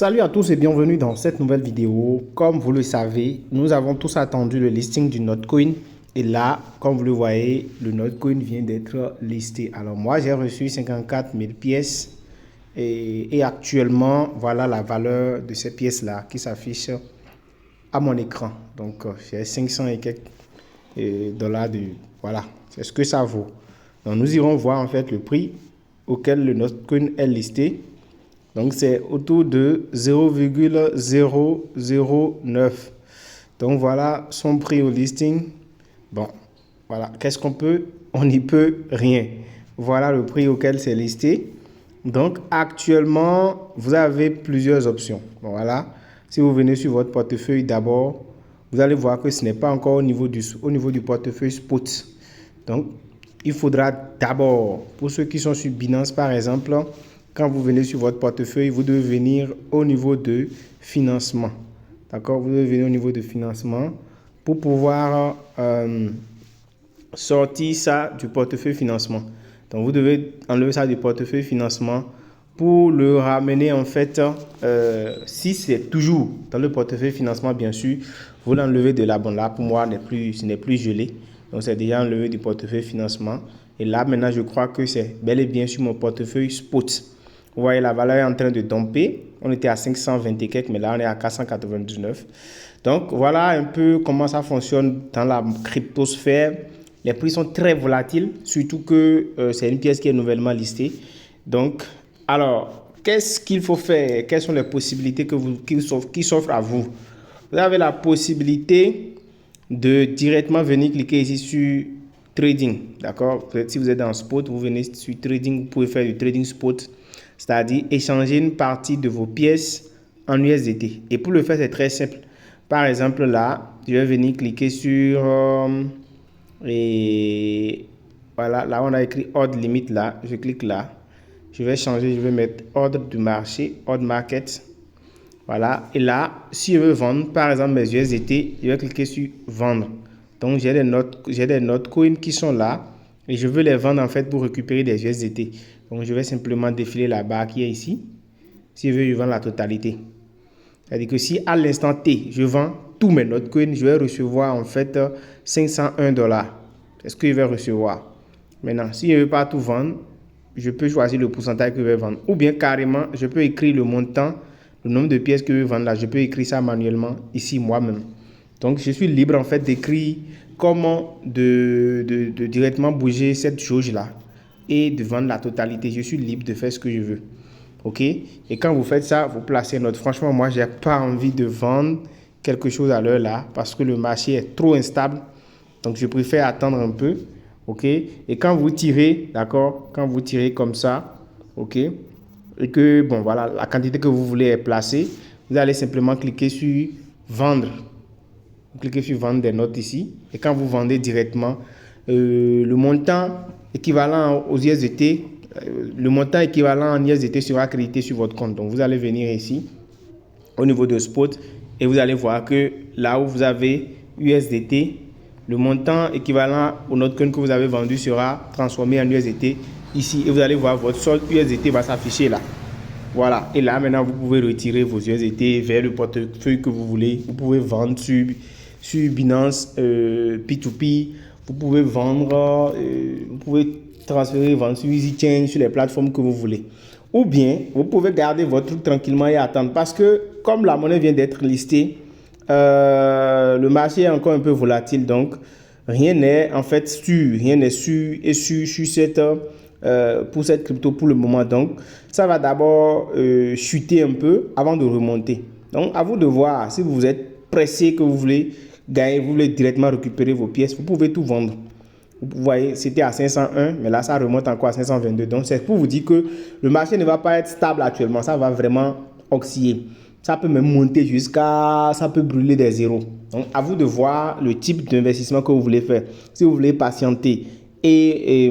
Salut à tous et bienvenue dans cette nouvelle vidéo. Comme vous le savez, nous avons tous attendu le listing du Notcoin. Et là, comme vous le voyez, le Notcoin vient d'être listé. Alors moi, j'ai reçu 54 000 pièces. Et actuellement, voilà la valeur de ces pièces-là qui s'affiche à mon écran. Donc, j'ai 500 et quelques dollars de... Voilà, c'est ce que ça vaut. Donc, nous irons voir en fait le prix auquel le Notcoin est listé. Donc, c'est autour de 0,009. Donc, voilà son prix au listing. Bon, voilà. Qu'est-ce qu'on peut? On n'y peut rien. Voilà le prix auquel c'est listé. Donc, actuellement, vous avez plusieurs options. Bon, voilà. Si vous venez sur votre portefeuille d'abord, vous allez voir que ce n'est pas encore au niveau du portefeuille spot. Donc, il faudra d'abord, pour ceux qui sont sur Binance par exemple, quand vous venez sur votre portefeuille, vous devez venir au niveau de financement. D'accord? Vous devez venir au niveau de financement pour pouvoir sortir ça du portefeuille financement. Donc, vous devez enlever ça du portefeuille financement pour le ramener en fait, si c'est toujours dans le portefeuille financement, bien sûr, vous l'enlevez de là. Bon, là, pour moi, ce n'est plus gelé. Donc, c'est déjà enlevé du portefeuille financement. Et là, maintenant, je crois que c'est bel et bien sur mon portefeuille spot. Vous voyez, la valeur est en train de domper. On était à 520 et quelques, mais là, on est à 499. Donc, voilà un peu comment ça fonctionne dans la cryptosphère. Les prix sont très volatiles, surtout que c'est une pièce qui est nouvellement listée. Donc, alors, qu'est-ce qu'il faut faire? Quelles sont les possibilités qui s'offrent à vous? Vous avez la possibilité de directement venir cliquer ici sur trading. D'accord? Peut-être si vous êtes dans spot, vous venez sur trading, vous pouvez faire du trading spot. C'est-à-dire échanger une partie de vos pièces en USDT. Et pour le faire, c'est très simple. Par exemple, là, je vais venir cliquer sur... et voilà, là, on a écrit ordre limite là. Je clique là. Je vais changer, je vais mettre ordre du marché, ordre market. Voilà. Et là, si je veux vendre, par exemple, mes USDT, je vais cliquer sur vendre. Donc, j'ai des Notcoin qui sont là. Et je veux les vendre en fait pour récupérer des USDT. Donc, je vais simplement défiler la barre qui est ici. Si je veux, je vends la totalité. C'est-à-dire que si à l'instant T, je vends tous mes Notcoin, je vais recevoir en fait 501 dollars. C'est ce que je vais recevoir. Maintenant, si je ne veux pas tout vendre, je peux choisir le pourcentage que je vais vendre. Ou bien carrément, je peux écrire le montant, le nombre de pièces que je veux vendre là. Je peux écrire ça manuellement ici moi-même. Donc, je suis libre en fait d'écrire comment de directement bouger cette jauge-là et de vendre la totalité. Je suis libre de faire ce que je veux. OK? Et quand vous faites ça, vous placez une note. Franchement, moi, je n'ai pas envie de vendre quelque chose à l'heure là parce que le marché est trop instable. Donc, je préfère attendre un peu. OK? Et quand vous tirez, d'accord? Quand vous tirez comme ça, OK? Et que, bon, voilà, la quantité que vous voulez est placée, vous allez simplement cliquer sur vendre. Vous cliquez sur vendre des notes ici. Et quand vous vendez directement, le montant équivalent aux USDT, le montant équivalent en USDT sera crédité sur votre compte. Donc, vous allez venir ici, au niveau de spot, et vous allez voir que là où vous avez USDT, le montant équivalent au Notcoin que vous avez vendu sera transformé en USDT ici. Et vous allez voir votre solde USDT va s'afficher là. Voilà. Et là, maintenant, vous pouvez retirer vos USDT vers le portefeuille que vous voulez. Vous pouvez vendre sur Binance P2P. Vous pouvez vendre, vous pouvez transférer, vendre sur EasyChain, sur les plateformes que vous voulez. Ou bien, vous pouvez garder votre truc tranquillement et attendre. Parce que, comme la monnaie vient d'être listée, le marché est encore un peu volatile. Donc, rien n'est en fait sûr. Rien n'est sûr et sûr sur cette... pour cette crypto pour le moment. Donc, ça va d'abord chuter un peu avant de remonter. Donc, à vous de voir. Si vous êtes pressé, que vous voulez gagner, vous voulez directement récupérer vos pièces, vous pouvez tout vendre. Vous voyez, c'était à 501, mais là, ça remonte encore à 522. Donc, c'est pour vous dire que le marché ne va pas être stable actuellement. Ça va vraiment osciller. Ça peut même monter jusqu'à... Ça peut brûler des zéros. Donc, à vous de voir le type d'investissement que vous voulez faire. Si vous voulez patienter et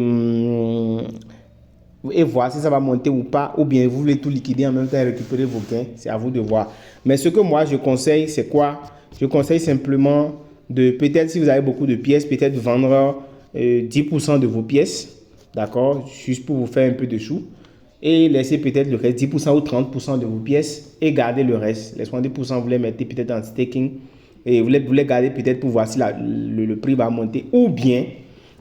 voir si ça va monter ou pas, ou bien vous voulez tout liquider en même temps et récupérer vos gains, c'est à vous de voir. Mais ce que moi je conseille, c'est quoi? Je conseille simplement de, peut-être si vous avez beaucoup de pièces, peut-être vendre 10% de vos pièces, d'accord? Juste pour vous faire un peu de sous. et laissez peut-être le reste, 10% ou 30% de vos pièces et gardez le reste. Les 70%, vous les mettez peut-être en staking et vous les gardez peut-être pour voir si le prix va monter. Ou bien,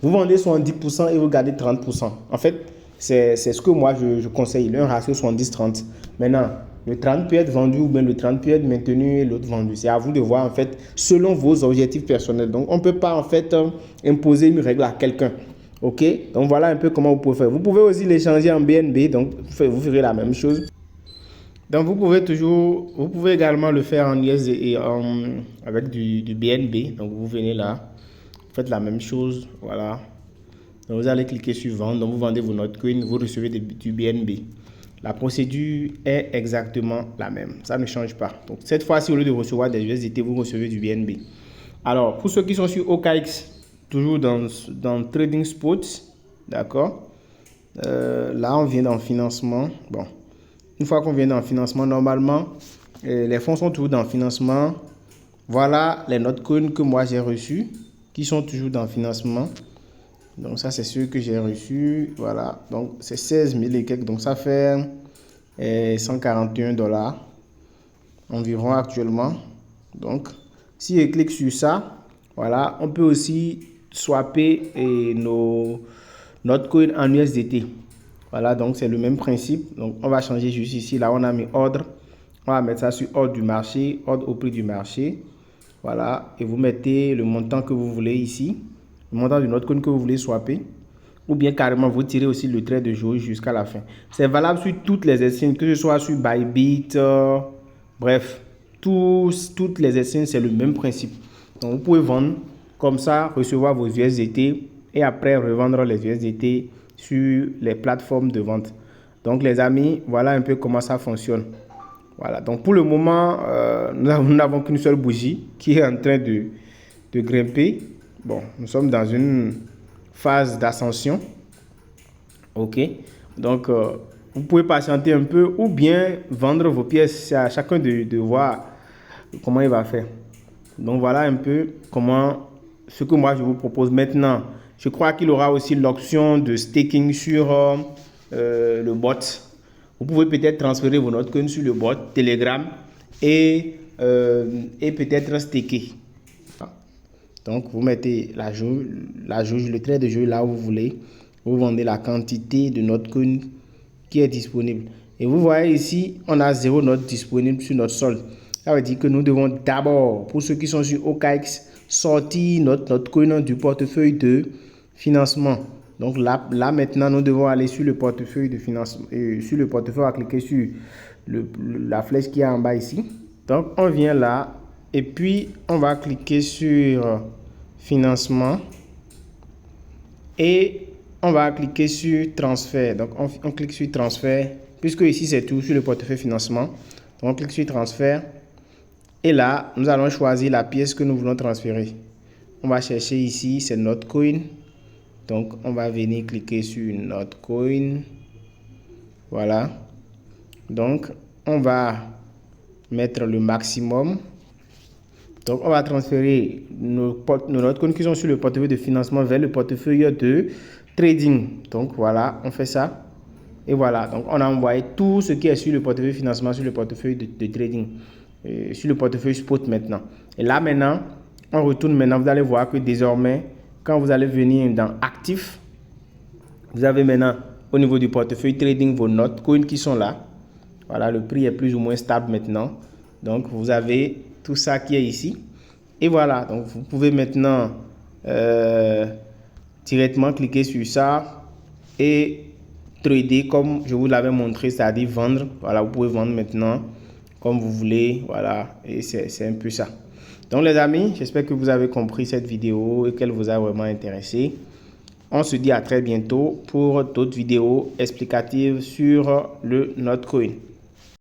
vous vendez 70% et vous gardez 30%. En fait, c'est ce que moi je conseille, un ratio 70-30. Maintenant, le 30 peut être vendu ou bien le 30 peut être maintenu et l'autre vendu. C'est à vous de voir en fait selon vos objectifs personnels. Donc, on ne peut pas en fait imposer une règle à quelqu'un. Ok, donc voilà un peu comment vous pouvez faire. Vous pouvez aussi l'échanger en BNB, donc vous ferez la même chose. Donc vous pouvez également le faire en US et avec du BNB. Donc vous venez là, vous faites la même chose, voilà. Donc vous allez cliquer sur vendre, donc vous vendez vos Notcoin, vous recevez du BNB. La procédure est exactement la même, ça ne change pas. Donc cette fois-ci, au lieu de recevoir des USDT, vous recevez du BNB. Alors pour ceux qui sont sur OKX, toujours dans Trading Spots, d'accord. Là, on vient dans financement. Bon, une fois qu'on vient dans financement, normalement, les fonds sont toujours dans financement. Voilà les Notcoins que moi j'ai reçus, qui sont toujours dans financement. Donc ça, c'est ceux que j'ai reçus. Voilà, donc c'est 16 000 et quelques. Donc ça fait 141 $. Environ actuellement. Donc, si je clique sur ça, voilà, on peut aussi swapper nos Notcoin en USDT. Voilà, donc c'est le même principe. Donc, on va changer juste ici. Là, on a mis ordre. On va mettre ça sur ordre du marché, ordre au prix du marché. Voilà, et vous mettez le montant que vous voulez ici, le montant du Notcoin que vous voulez swapper. Ou bien carrément, vous tirez aussi le trait de jauge jusqu'à la fin. C'est valable sur toutes les exchanges, que ce soit sur Bybit, bref, toutes les exchanges, c'est le même principe. Donc, vous pouvez vendre comme ça, recevoir vos USDT et après revendre les USDT sur les plateformes de vente. Donc, les amis, voilà un peu comment ça fonctionne. Voilà, donc pour le moment, nous n'avons qu'une seule bougie qui est en train de grimper. Bon, nous sommes dans une phase d'ascension. Ok, donc vous pouvez patienter un peu ou bien vendre vos pièces. C'est à chacun de voir comment il va faire. Donc voilà un peu comment ce que moi je vous propose maintenant. Je crois qu'il aura aussi l'option de staking sur le bot. Vous pouvez peut-être transférer vos Notcoins sur le bot Telegram et peut-être staker. Donc, vous mettez la jauge, le trait de jauge là où vous voulez. Vous vendez la quantité de Notcoin qui est disponible. Et vous voyez ici, on a 0 note disponible sur notre solde. Ça veut dire que nous devons d'abord, pour ceux qui sont sur OKX, sortir notre Notcoin du portefeuille de financement. Donc là maintenant, nous devons aller sur le portefeuille de financement. Sur le portefeuille, on va cliquer sur la flèche qui est en bas ici. Donc, on vient là et puis on va cliquer sur financement et on va cliquer sur transfert. Donc, on clique sur transfert puisque ici, c'est tout sur le portefeuille financement. Donc, on clique sur transfert et là, nous allons choisir la pièce que nous voulons transférer. On va chercher ici, c'est Notcoin. Donc, on va venir cliquer sur Notcoin. Voilà. Donc, on va mettre le maximum. Donc, on va transférer nos Notcoins qui sont sur le portefeuille de financement vers le portefeuille de trading. Donc, voilà, on fait ça. Et voilà, donc on a envoyé tout ce qui est sur le portefeuille financement, sur le portefeuille de trading, sur le portefeuille spot maintenant. Et là, maintenant, on retourne maintenant. Vous allez voir que désormais, quand vous allez venir dans actifs, vous avez maintenant au niveau du portefeuille trading vos Notcoins qui sont là. Voilà, le prix est plus ou moins stable maintenant. Donc, vous avez tout ça qui est ici. Et voilà, donc vous pouvez maintenant directement cliquer sur ça et trader comme je vous l'avais montré, c'est-à-dire vendre. Voilà, vous pouvez vendre maintenant comme vous voulez. Voilà, et c'est un peu ça. Donc les amis, j'espère que vous avez compris cette vidéo et qu'elle vous a vraiment intéressé. On se dit à très bientôt pour d'autres vidéos explicatives sur le Notcoin.